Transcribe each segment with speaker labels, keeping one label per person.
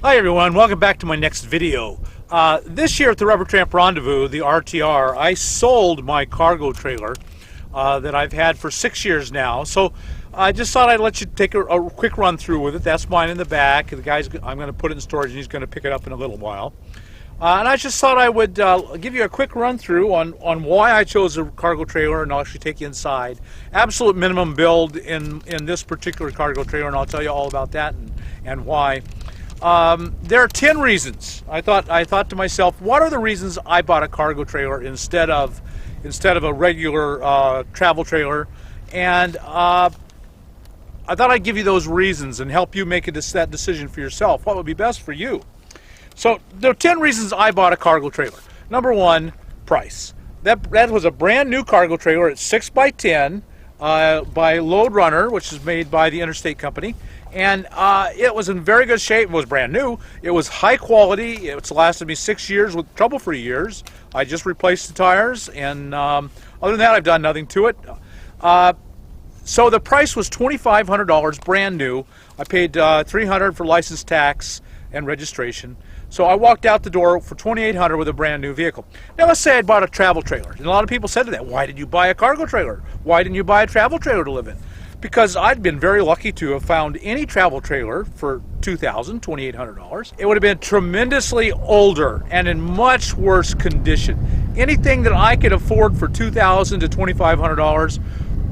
Speaker 1: Hi everyone, welcome back to my next video. This year at the Rubber Tramp Rendezvous, the RTR, I sold my cargo trailer that I've had for 6 years now. So I just thought I'd let you take a quick run through with it. That's mine in the back. The guy's, I'm going to put it in storage and he's going to pick it up in a little while. And I just thought I would give you a quick run through on why I chose a cargo trailer, and I'll actually take you inside. Absolute minimum build in this particular cargo trailer, and I'll tell you all about that and why. There are 10 reasons. I thought to myself, what are the reasons I bought a cargo trailer instead of a regular travel trailer? And I thought I'd give you those reasons and help you make that decision for yourself. What would be best for you? So there are 10 reasons I bought a cargo trailer. Number one, price. That was a brand new cargo trailer. It's 6x10 by Load Runner, which is made by the Interstate Company. And it was in very good shape. It was brand new. It was high quality. It's lasted me 6 years with trouble-free years. I just replaced the tires, and other than that, I've done nothing to it. So the price was $2,500, brand new. I paid $300 for license tax and registration. So I walked out the door for $2,800 with a brand new vehicle. Now let's say I bought a travel trailer. And a lot of people said to that, why did you buy a cargo trailer? Why didn't you buy a travel trailer to live in? Because I'd been very lucky to have found any travel trailer for $2,800. It would have been tremendously older and in much worse condition. Anything that I could afford for $2,000 to $2,500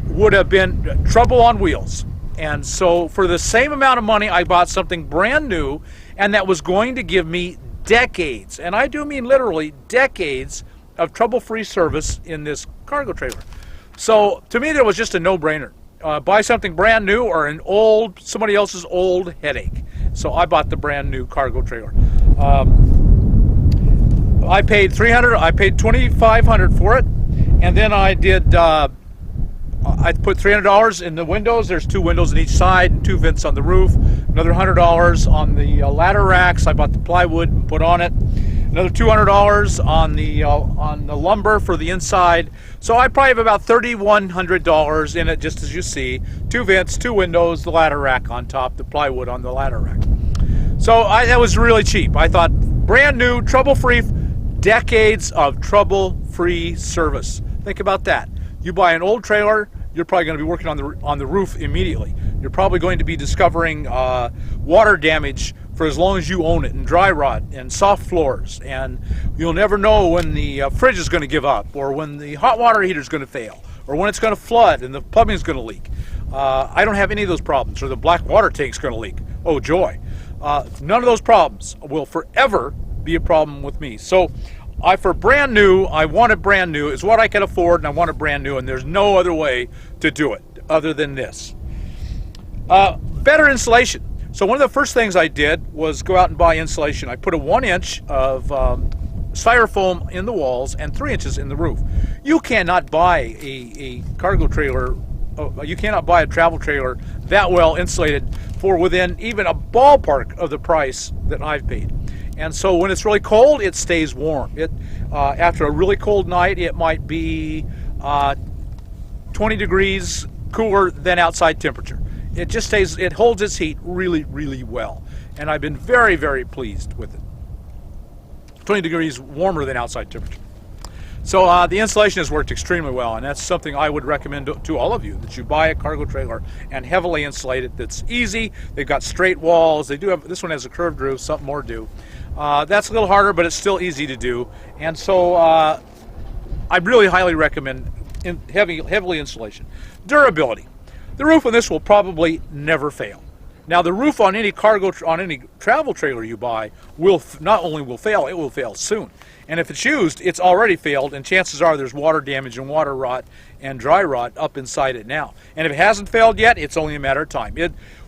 Speaker 1: would have been trouble on wheels. And so for the same amount of money, I bought something brand new, and that was going to give me decades, and I do mean literally decades, of trouble-free service in this cargo trailer. So to me, there was just a no-brainer. Buy something brand new or somebody else's old headache. So I bought the brand new cargo trailer. I paid $2,500 for it, and then I put $300 in the windows. There's 2 windows on each side and 2 vents on the roof. Another $100 on the ladder racks. I bought the plywood and put on it. Another $200 on the lumber for the inside. So I probably have about $3,100 in it, just as you see. 2 vents, 2 windows, the ladder rack on top, the plywood on the ladder rack. So that was really cheap. I thought brand new, trouble-free, decades of trouble-free service. Think about that. You buy an old trailer, you're probably going to be working on the roof immediately. You're probably going to be discovering water damage for as long as you own it, and dry rot and soft floors, and you'll never know when the fridge is going to give up, or when the hot water heater is going to fail, or when it's going to flood and the plumbing is going to leak. I don't have any of those problems, or the black water tank is going to leak. Oh joy. None of those problems will forever be a problem with me. So for brand new, I wanted brand new. It's what I can afford, and I wanted brand new, and there's no other way to do it other than this. Better insulation. So one of the first things I did was go out and buy insulation. I put a 1 inch of styrofoam in the walls and 3 inches in the roof. You cannot buy a cargo trailer, you cannot buy a travel trailer that well insulated for within even a ballpark of the price that I've paid. And so when it's really cold, it stays warm. After a really cold night, it might be 20 degrees cooler than outside temperature. It just stays, it holds its heat really, really well. And I've been very, very pleased with it. 20 degrees warmer than outside temperature. So the insulation has worked extremely well, and that's something I would recommend to all of you, that you buy a cargo trailer and heavily insulate it. That's easy. They've got straight walls. They do have, this one has a curved roof, something more do. That's a little harder, but it's still easy to do. And so I really highly recommend heavily insulation. Durability. The roof on this will probably never fail. Now the roof on any travel trailer you buy will not only will fail, it will fail soon. And if it's used, it's already failed, and chances are there's water damage and water rot and dry rot up inside it now. And if it hasn't failed yet, it's only a matter of time.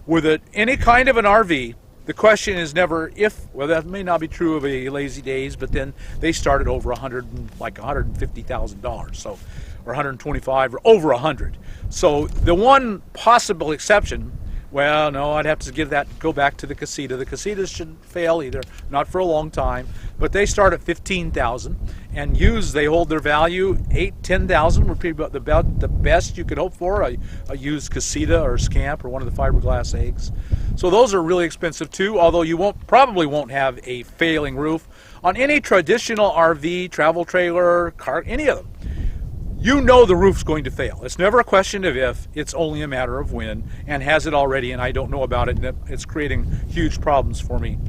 Speaker 1: With any kind of an RV, the question is never if. Well, that may not be true of a Lazy Days, but then they start at over $150,000, so, or 125, or over 100. So the one possible exception Well, no, I'd have to go back to the Casita. The Casitas shouldn't fail either, not for a long time, but they start at 15,000, and used they hold their value 8-10,000 would be about the best you could hope for, a used Casita or Scamp or one of the fiberglass eggs. So those are really expensive too, although you probably won't have a failing roof on any traditional RV, travel trailer, car, any of them. You know the roof's going to fail. It's never a question of if, it's only a matter of when, and has it already, and I don't know about it, and it's creating huge problems for me.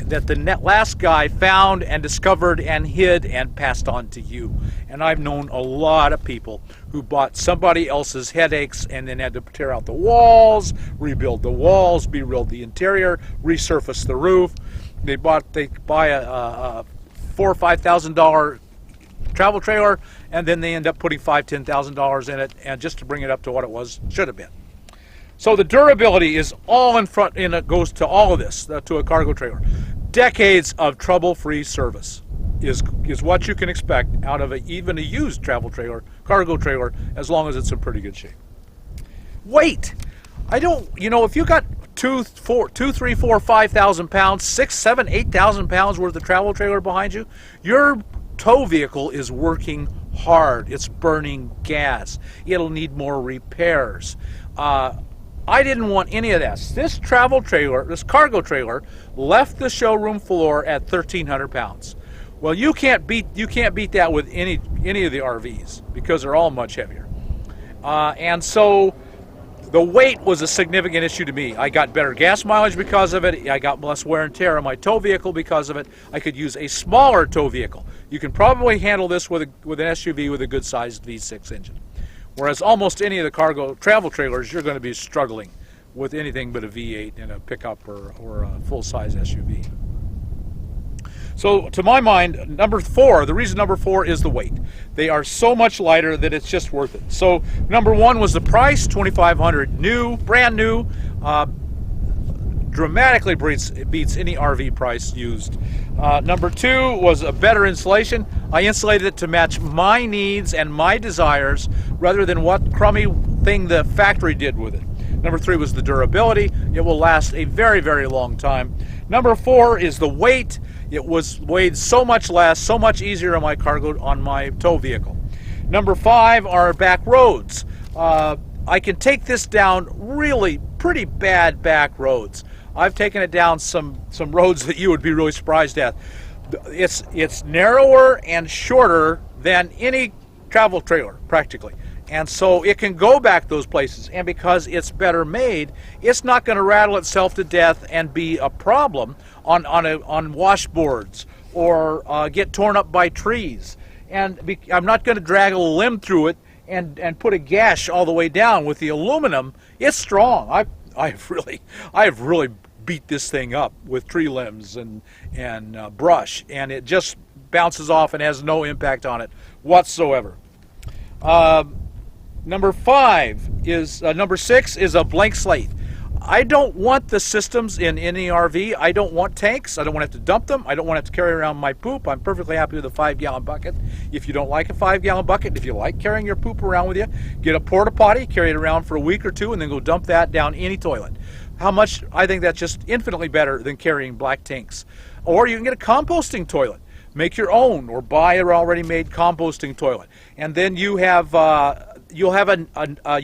Speaker 1: That the last guy found and discovered and hid and passed on to you. And I've known a lot of people who bought somebody else's headaches and then had to tear out the walls, rebuild the walls, rebuild the interior, resurface the roof. They buy a $4,000 or $5,000 travel trailer, and then they end up putting $5,000-$10,000 in it, and just to bring it up to what it should have been. So the durability is all in front, and it goes to all of this, to a cargo trailer. Decades of trouble-free service is what you can expect out of even a used travel trailer, cargo trailer, as long as it's in pretty good shape. Weight. If you got 2, 3, 4, 5,000 pounds, 6, 7, 8,000 pounds worth of travel trailer behind you, your tow vehicle is working hard. It's burning gas. It'll need more repairs. I didn't want any of this. This cargo trailer, left the showroom floor at 1,300 pounds. Well, you can't beat that with any of the RVs because they're all much heavier. And so the weight was a significant issue to me. I got better gas mileage because of it. I got less wear and tear on my tow vehicle because of it. I could use a smaller tow vehicle. You can probably handle this with an SUV with a good-sized V6 engine. Whereas almost any of the cargo travel trailers, you're going to be struggling with anything but a V8 and a pickup or a full-size SUV. So to my mind, the reason number 4 is the weight. They are so much lighter that it's just worth it. So number 1 was the price, $2,500 brand new. Dramatically beats any RV price used. Number 2 was a better insulation. I insulated it to match my needs and my desires rather than what crummy thing the factory did with it. Number 3 was the durability. It will last a very, very long time. Number 4 is the weight. It weighed so much less, so much easier on my tow vehicle. Number 5 are back roads. I can take this down really pretty bad back roads. I've taken it down some roads that you would be really surprised at. It's narrower and shorter than any travel trailer, practically. And so it can go back those places. And because it's better made, it's not going to rattle itself to death and be a problem on washboards or get torn up by trees. And I'm not going to drag a limb through it and put a gash all the way down. With the aluminum, it's strong. I've really beat this thing up with tree limbs and brush, and it just bounces off and has no impact on it whatsoever. Number 6 is a blank slate. I don't want the systems in any RV. I don't want tanks. I don't want to have to dump them. I don't want to have to carry around my poop. I'm perfectly happy with a 5-gallon bucket. If you don't like a 5-gallon bucket, if you like carrying your poop around with you, get a porta potty, carry it around for a week or 2, and then go dump that down any toilet. I think that's just infinitely better than carrying black tanks. Or you can get a composting toilet. Make your own or buy an already made composting toilet. And then you'll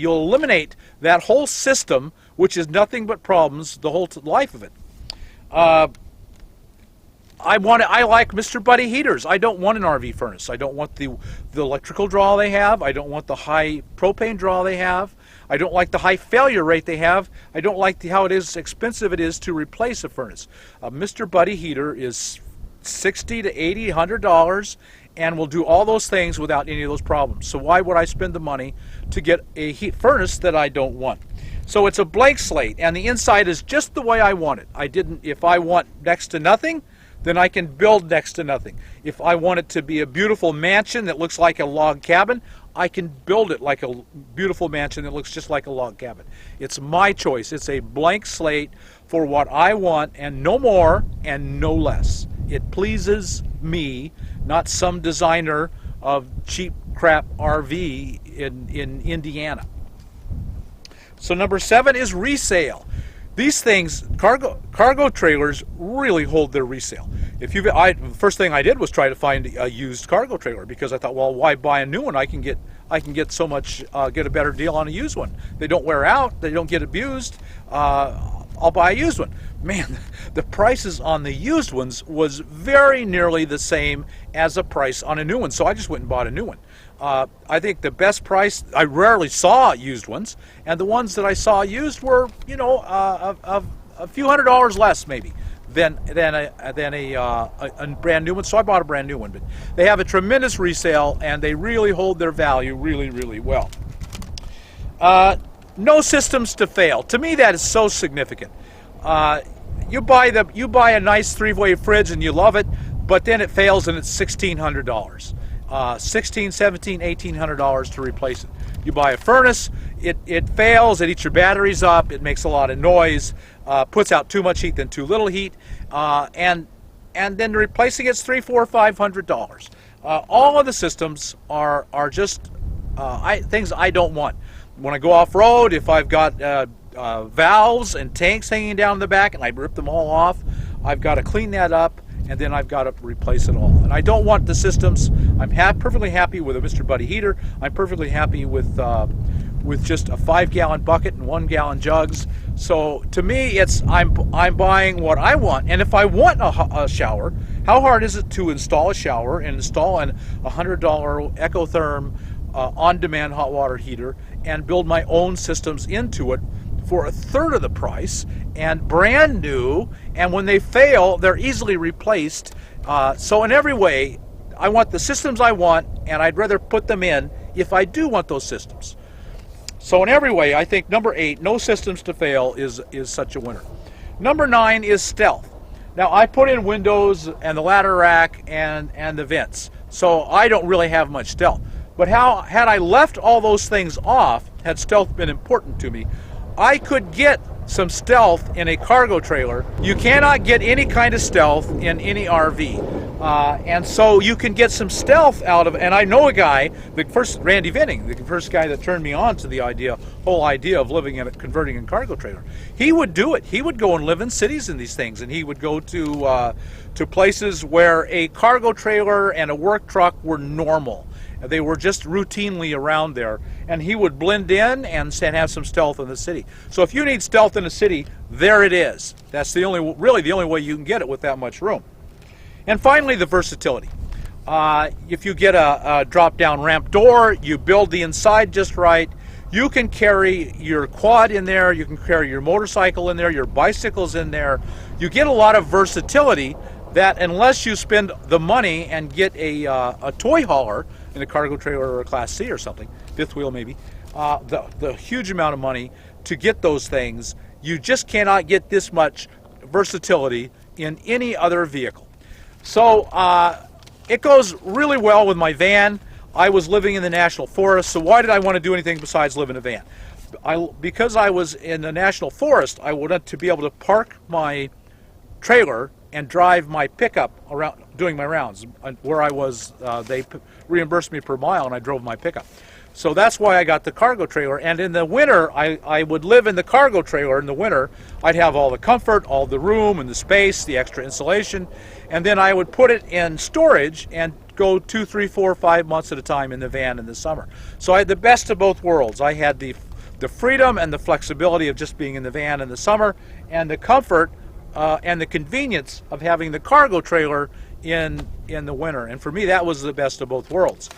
Speaker 1: eliminate that whole system, which is nothing but problems the whole life of it. I like Mr. Buddy heaters. I don't want an RV furnace. I don't want the electrical draw they have. I don't want the high propane draw they have. I don't like the high failure rate they have. I don't like how expensive it is to replace a furnace. A Mr. Buddy heater is $60 to $80, $100, and will do all those things without any of those problems. So why would I spend the money to get a heat furnace that I don't want? So it's a blank slate, and the inside is just the way I want it. If I want next to nothing, then I can build next to nothing. If I want it to be a beautiful mansion that looks like a log cabin, I can build it like a beautiful mansion that looks just like a log cabin. It's my choice. It's a blank slate for what I want, and no more and no less. It pleases me, not some designer of cheap crap RV in Indiana. So number 7 is resale. These things, cargo trailers, really hold their resale. First thing I did was try to find a used cargo trailer, because I thought, well, why buy a new one? I can get so much, get a better deal on a used one. They don't wear out, they don't get abused. I'll buy a used one. Man, the prices on the used ones was very nearly the same as the price on a new one. So I just went and bought a new one. I think the best price, I rarely saw used ones, and the ones that I saw used were, a few $100s less maybe than a brand new one. So I bought a brand new one. But they have a tremendous resale, and they really hold their value really, really well. No systems to fail. To me, that is so significant. You buy a nice 3-way fridge and you love it, but then it fails and it's $1,600. $1,600, $1,700, $1,800 to replace it. You buy a furnace, it fails, it eats your batteries up, it makes a lot of noise, puts out too much heat than too little heat, and then replacing it's $300, $400, $500. All of the systems are just things I don't want. When I go off-road, if I've got valves and tanks hanging down the back and I rip them all off, I've got to clean that up, and then I've got to replace it all. And I don't want the systems. I'm perfectly happy with a Mr. Buddy heater. I'm perfectly happy with just a 5-gallon bucket and 1-gallon jugs. So to me, I'm buying what I want. And if I want a shower, how hard is it to install a shower and install a $100 Ecotherm on-demand hot water heater and build my own systems into it for a third of the price and brand new, and when they fail, they're easily replaced. So in every way, I want the systems I want, and I'd rather put them in if I do want those systems. So in every way, I think number 8, no systems to fail, is such a winner. Number 9 is stealth. Now, I put in windows and the ladder rack and the vents, so I don't really have much stealth. But had I left all those things off, had stealth been important to me, I could get some stealth in a cargo trailer. You cannot get any kind of stealth in any RV. And so you can get some stealth out of it. And I know a guy, Randy Venning, the first guy that turned me on to the whole idea of converting a cargo trailer. He would do it. He would go and live in cities in these things, and he would go to places where a cargo trailer and a work truck were normal. They were just routinely around there, and he would blend in and have some stealth in the city. So if you need stealth in a city, there it is. That's really the only way you can get it with that much room. And finally, the versatility. If you get a drop-down ramp door, you build the inside just right, you can carry your quad in there, you can carry your motorcycle in there, your bicycles in there. You get a lot of versatility that, unless you spend the money and get a toy hauler in a cargo trailer or a Class C or something, fifth wheel maybe, the huge amount of money to get those things, you just cannot get this much versatility in any other vehicle. So it goes really well with my van. I was living in the National Forest, so why did I want to do anything besides live in a van? Because I was in the National Forest, I wanted to be able to park my trailer and drive my pickup around doing my rounds. Where I was, they reimbursed me per mile, and I drove my pickup. So that's why I got the cargo trailer. And in the winter, I would live in the cargo trailer in the winter. I'd have all the comfort, all the room and the space, the extra insulation, and then I would put it in storage and go 2, 3, 4, 5 months at a time in the van in the summer. So I had the best of both worlds. I had the freedom and the flexibility of just being in the van in the summer, and the comfort and the convenience of having the cargo trailer in the winter. And for me, that was the best of both worlds.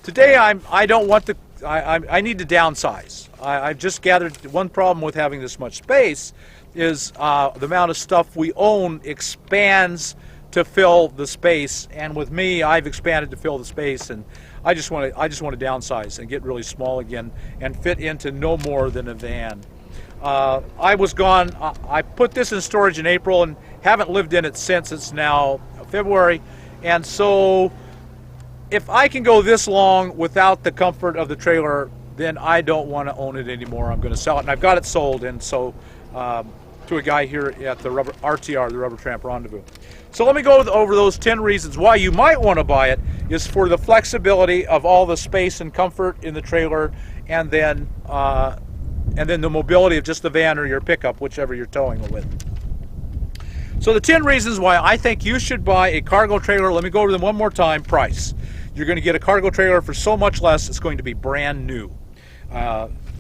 Speaker 1: Today, I don't want to. I need to downsize. I've just gathered one problem with having this much space is the amount of stuff we own expands to fill the space. And with me, I've expanded to fill the space, and I just want to downsize and get really small again and fit into no more than a van. I was gone. I put this in storage in April and haven't lived in it since. It's now February, and so if I can go this long without the comfort of the trailer, then I don't want to own it anymore. I'm going to sell it, and I've got it sold, and so to a guy here at the RTR, the Rubber Tramp Rendezvous. So let me go over those 10 reasons why you might want to buy it. Is for the flexibility of all the space and comfort in the trailer, and then and then the mobility of just the van or your pickup, whichever you're towing it with. So the 10 reasons why I think you should buy a cargo trailer. Let me go over them one more time. Price. You're going to get a cargo trailer for so much less, it's going to be brand new.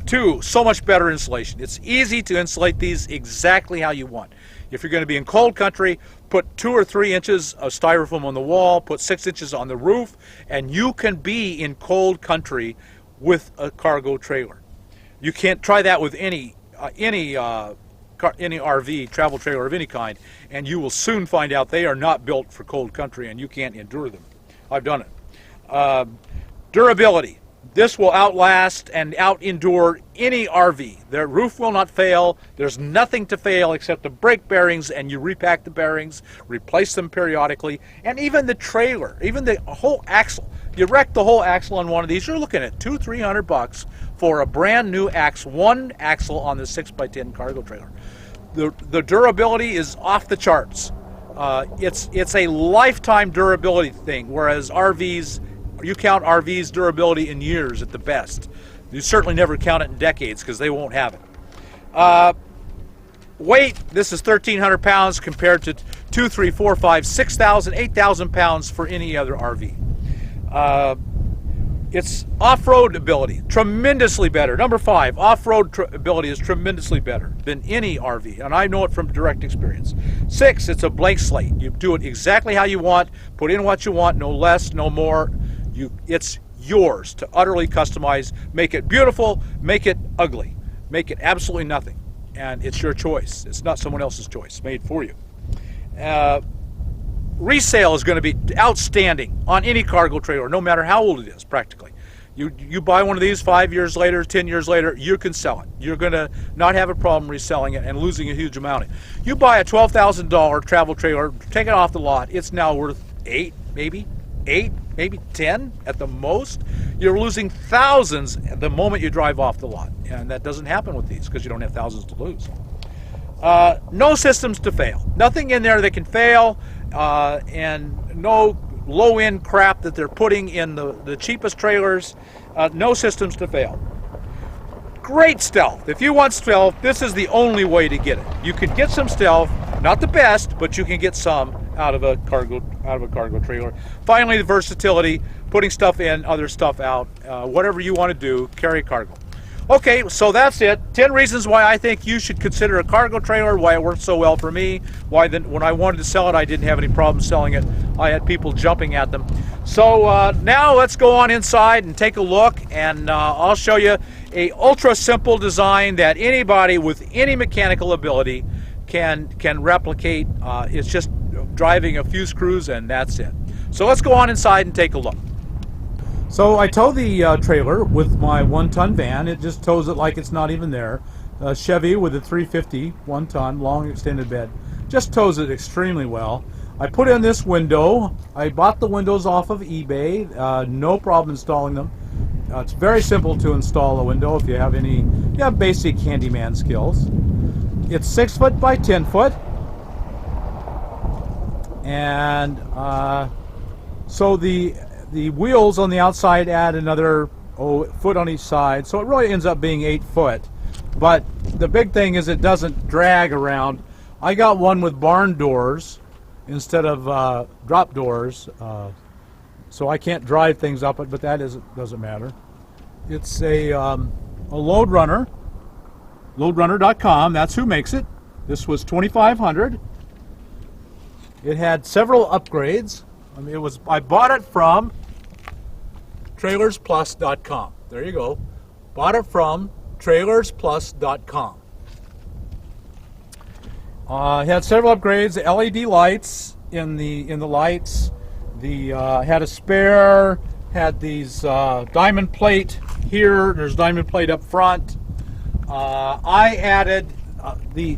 Speaker 1: 2, so much better insulation. It's easy to insulate these exactly how you want. If you're going to be in cold country, put 2 or 3 inches of styrofoam on the wall, put 6 inches on the roof, and you can be in cold country with a cargo trailer. You can't try that with any RV, travel trailer of any kind, and you will soon find out they are not built for cold country and you can't endure them. I've done it. Durability. This will outlast and out-endure any RV. Their roof will not fail. There's nothing to fail except the brake bearings, and you repack the bearings, replace them periodically, and even the trailer, even the whole axle. You wreck the whole axle on one of these, you're looking at $200-300 for a brand new one axle on the 6x10 cargo trailer. The durability is off the charts. It's a lifetime durability thing, whereas RVs, you count RVs durability in years at the best. You certainly never count it in decades because they won't have it. Weight, this is 1,300 pounds compared to 2, 3, 4, 5, 6,000, 8,000 pounds for any other RV. Its off-road ability, tremendously better. Number 5, off-road ability is tremendously better than any RV, and I know it from direct experience. 6, it's a blank slate. You do it exactly how you want, put in what you want, no less, no more. It's yours to utterly customize, make it beautiful, make it ugly, make it absolutely nothing, and it's your choice. It's not someone else's choice, made for you. Resale is going to be outstanding on any cargo trailer, no matter how old it is, practically. You buy one of these 5 years later, 10 years later, you can sell it. You're going to not have a problem reselling it and losing a huge amount of it. You buy a $12,000 travel trailer, take it off the lot, it's now worth 8, maybe 10 at the most. You're losing thousands the moment you drive off the lot, and that doesn't happen with these because you don't have thousands to lose. No systems to fail. Nothing in there that can fail, and no low-end crap that they're putting in the cheapest trailers. No systems to fail. Great stealth. If you want stealth, this is the only way to get it. You can get some stealth, not the best, but you can get some out of a cargo trailer. Finally, the versatility, putting stuff in, other stuff out, whatever you want to do, carry cargo. Okay, so that's it. 10 reasons why I think you should consider a cargo trailer, why it worked so well for me, why when I wanted to sell it, I didn't have any problem selling it. I had people jumping at them. So now let's go on inside and take a look, and I'll show you a ultra simple design that anybody with any mechanical ability can replicate. It's just driving a few screws and that's it. So let's go on inside and take a look. So I tow the trailer with my 1-ton van. It just tows it like it's not even there. Chevy with a 350 1-ton long extended bed. Just tows it extremely well. I put in this window. I bought the windows off of eBay. No problem installing them. It's very simple to install a window if you have basic handyman skills. It's 6 foot by 10 foot. And so the wheels on the outside add another foot on each side, so it really ends up being 8 foot. But the big thing is it doesn't drag around. I got one with barn doors instead of drop doors, so I can't drive things up it, but that doesn't matter. It's a Load Runner, loadrunner.com. That's who makes it. This was $2,500. It had several upgrades. I mean, I bought it from trailersplus.com. There you go. Bought it from trailersplus.com. It had several upgrades. LED lights in the lights. Had a spare. Had these diamond plate here. There's diamond plate up front. I added the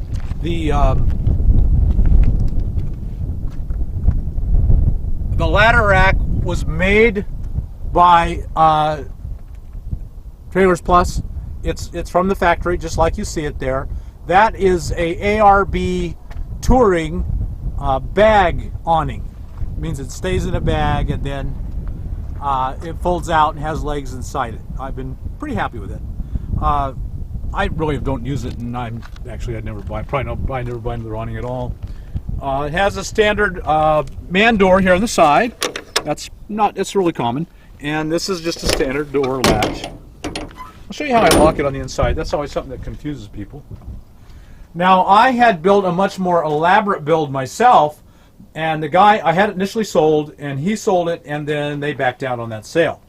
Speaker 1: ladder rack was made by Trailers Plus. It's from the factory, just like you see it there. That is a ARB touring bag awning. It means it stays in a bag and then it folds out and has legs inside it. I've been pretty happy with it. I really don't use it, and I'd never buy. I never buy another awning at all. It has a standard man door here on the side. It's really common, and this is just a standard door latch. I'll show you how I lock it on the inside. That's always something that confuses people. Now, I had built a much more elaborate build myself, and the guy I had it initially sold, and he sold it, and then they backed out on that sale.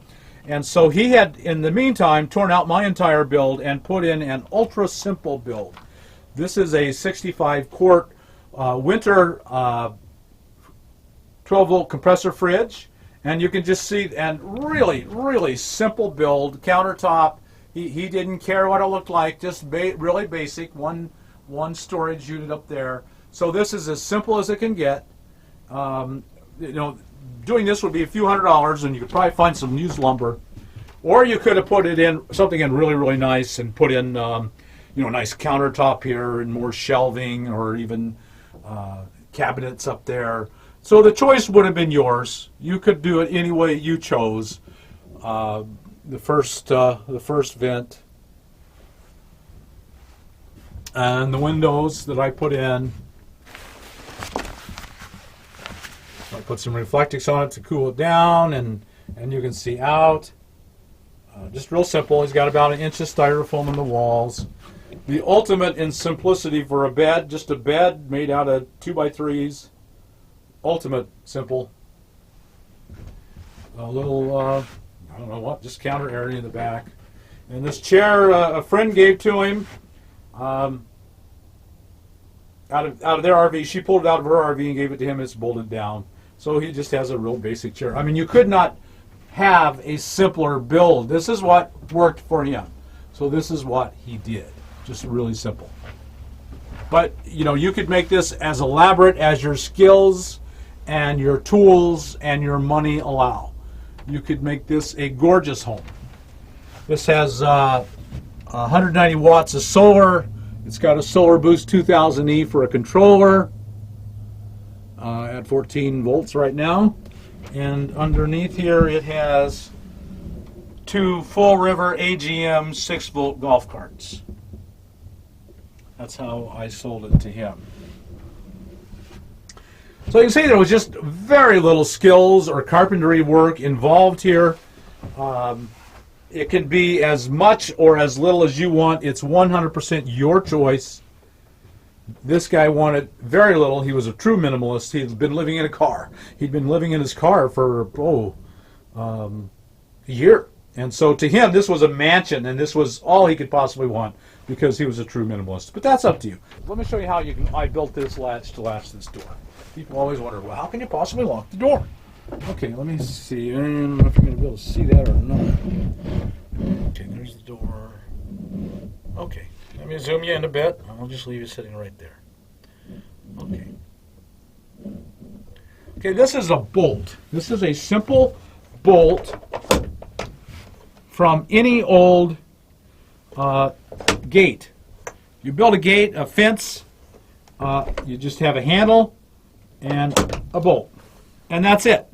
Speaker 1: And so he had, in the meantime, torn out my entire build and put in an ultra simple build. This is a 65 quart winter 12-volt compressor fridge, and you can just see, and really simple build, countertop. He didn't care what it looked like, just really basic, one storage unit up there. So this is as simple as it can get. Doing this would be a few $100s, and you could probably find some used lumber, or you could have put it in something in really nice and put in nice countertop here and more shelving, or even cabinets up there. So the choice would have been yours. You could do it any way you chose. The first vent and the windows that I put in. I put some reflectix on it to cool it down, and you can see out. Just real simple. He's got about 1 inch of styrofoam in the walls. The ultimate in simplicity for a bed, just a bed made out of 2x3s. Ultimate simple. A little, I don't know what, just counter area in the back. And this chair, a friend gave to him out of their RV. She pulled it out of her RV and gave it to him. It's bolted down. So he just has a real basic chair. I mean, you could not have a simpler build. This is what worked for him. So this is what he did. Just really simple. But, you could make this as elaborate as your skills and your tools and your money allow. You could make this a gorgeous home. This has 190 watts of solar. It's got a Solar Boost 2000E for a controller at 14 volts right now. And underneath here it has 2 Full River AGM 6-volt golf carts. That's how I sold it to him. So you can see there was just very little skills or carpentry work involved here. It can be as much or as little as you want. It's 100% your choice. This guy wanted very little. He was a true minimalist. He'd been living in a car. He'd been living in his car for a year. And so to him, this was a mansion, and this was all he could possibly want because he was a true minimalist. But that's up to you. Let me show you how I built this latch to latch this door. People always wonder, well, how can you possibly lock the door? Okay, let me see. I don't know if you're going to be able to see that or not. Okay, there's the door. Okay, let me zoom you in a bit. I'll just leave you sitting right there. Okay. Okay, this is a bolt. This is a simple bolt from any old gate. You build a gate, a fence, you just have a handle and a bolt, and that's it.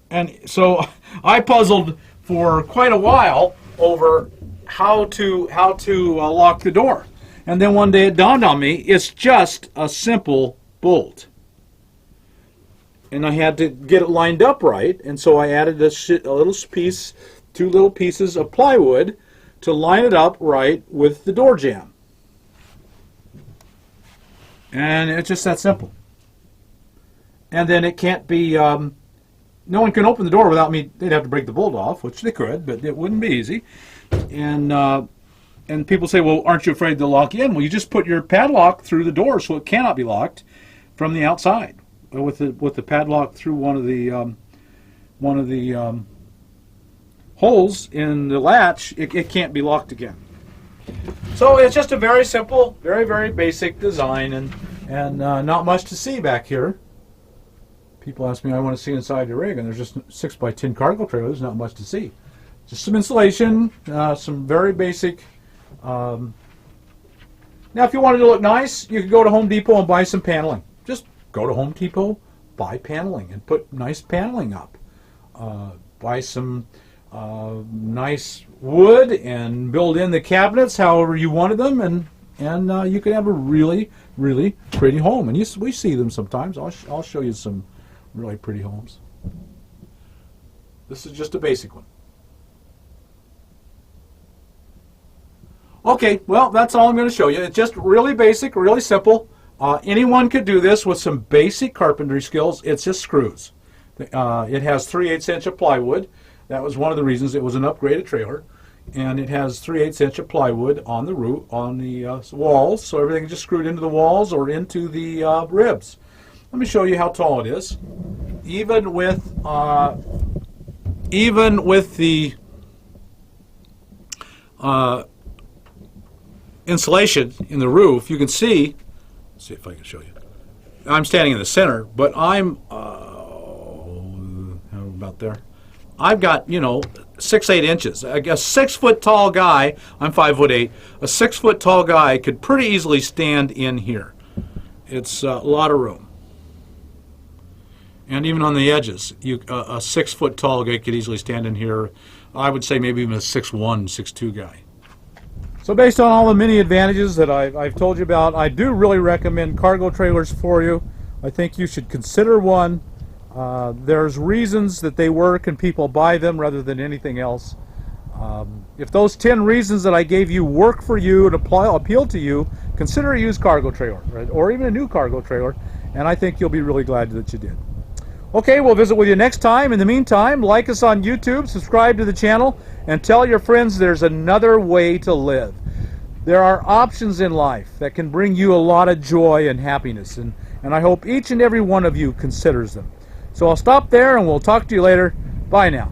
Speaker 1: And so I puzzled for quite a while over how to lock the door, and then one day it dawned on me, it's just a simple bolt. And I had to get it lined up right, and so I added a little piece, 2 little pieces of plywood to line it up right with the door jamb. And it's just that simple. And then it can't be, no one can open the door without me. They'd have to break the bolt off, which they could, but it wouldn't be easy. And people say, well, aren't you afraid they'll lock you in? Well, you just put your padlock through the door so it cannot be locked from the outside. With the padlock through one of the holes in the latch, it can't be locked again. So it's just a very simple, very basic design, and not much to see back here. People ask me, I want to see inside the rig, and there's just 6x10 cargo trailers, not much to see. Just some insulation, some very basic. Now, if you wanted to look nice, you could go to Home Depot and buy some paneling. Just go to Home Depot, buy paneling, and put nice paneling up. Buy some nice wood and build in the cabinets however you wanted them, and you can have a really, really pretty home. And we see them sometimes. I'll show you some really pretty homes. This is just a basic one. Okay, well, that's all I'm going to show you. It's just really basic, really simple. Anyone could do this with some basic carpentry skills. It's just screws. It has 3/8 inch of plywood. That was one of the reasons it was an upgraded trailer. And it has 3/8 inch of plywood on the roof, on the walls, so everything is just screwed into the walls or into the ribs. Let me show you how tall it is. Even with the insulation in the roof, you can see. Let's see if I can show you. I'm standing in the center, but I'm how about there? I've got, 6-8 inches. A 6 foot tall guy, I'm 5'8", a 6 foot tall guy could pretty easily stand in here. It's a lot of room. And even on the edges, a 6 foot tall guy could easily stand in here. I would say maybe even a 6'1", 6'2" guy. So based on all the many advantages that I've told you about, I do really recommend cargo trailers for you. I think you should consider one. There's reasons that they work and people buy them rather than anything else. If those 10 reasons that I gave you work for you and appeal to you, consider a used cargo trailer, right? Or even a new cargo trailer, and I think you'll be really glad that you did. Okay, we'll visit with you next time. In the meantime, like us on YouTube, subscribe to the channel, and tell your friends there's another way to live. There are options in life that can bring you a lot of joy and happiness, and I hope each and every one of you considers them. So I'll stop there and we'll talk to you later. Bye now.